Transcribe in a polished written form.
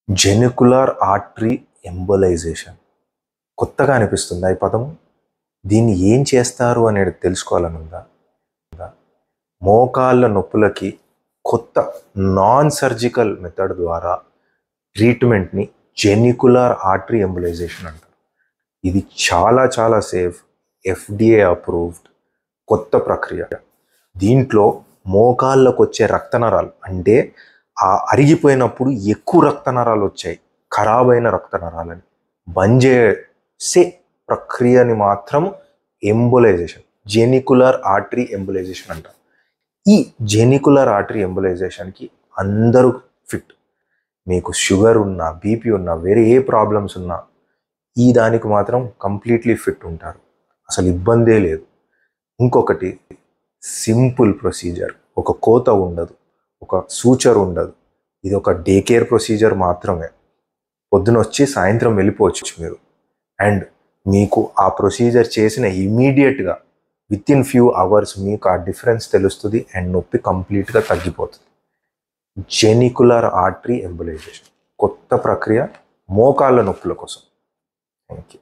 జెనికులర్ artery embolisation కొత్తగా అనిపిస్తుందా ఈ పదం? దీన్ని ఏం చేస్తారు అనేది తెలుసుకోవాలనుందా? మోకాళ్ళ నొప్పులకి కొత్త నాన్ సర్జికల్ మెథడ్ ద్వారా ట్రీట్మెంట్ని జెనికులర్ ఆర్టరీ ఎంబోలైజేషన్ అంటారు. ఇది చాలా చాలా సేఫ్, FDA అప్రూవ్డ్ కొత్త ప్రక్రియ. దీంట్లో మోకాళ్ళకు వచ్చే రక్తనరాలు, అంటే ఆ అరిగిపోయినప్పుడు ఎక్కువ రక్తనరాలు వచ్చాయి, ఖరాబ్ అయిన రక్తనరాలని బంద్ చేసే ప్రక్రియని మాత్రం ఎంబోలైజేషన్, జెనికులర్ ఆర్టరీ ఎంబోలైజేషన్ అంటారు. ఈ జెనికులర్ ఆర్టరీ ఎంబోలైజేషన్కి అందరూ ఫిట్. మీకు షుగర్ ఉన్నా, బీపీ ఉన్నా, వేరే ఏ ప్రాబ్లమ్స్ ఉన్నా ఈ దానికి మాత్రం కంప్లీట్లీ ఫిట్ ఉంటారు, అసలు ఇబ్బందే లేదు. ఇంకొకటి, సింపుల్ ప్రొసీజర్, ఒక కోత ఉండదు, ఒక సూచర్ ఉండదు. ఇది ఒక డే కేర్ ప్రొసీజర్ మాత్రమే. పొద్దున వచ్చి సాయంత్రం వెళ్ళిపోవచ్చు మీరు. అండ్ మీకు ఆ ప్రొసీజర్ చేసిన ఇమీడియట్గా విత్ ఇన్ ఫ్యూ అవర్స్ మీకు ఆ డిఫరెన్స్ తెలుస్తుంది అండ్ నొప్పి కంప్లీట్గా తగ్గిపోతుంది. జెనికులర్ ఆర్టరీ ఎంబోలైజేషన్ కొత్త ప్రక్రియ మోకాళ్ళ నొప్పుల కోసం. Thank you.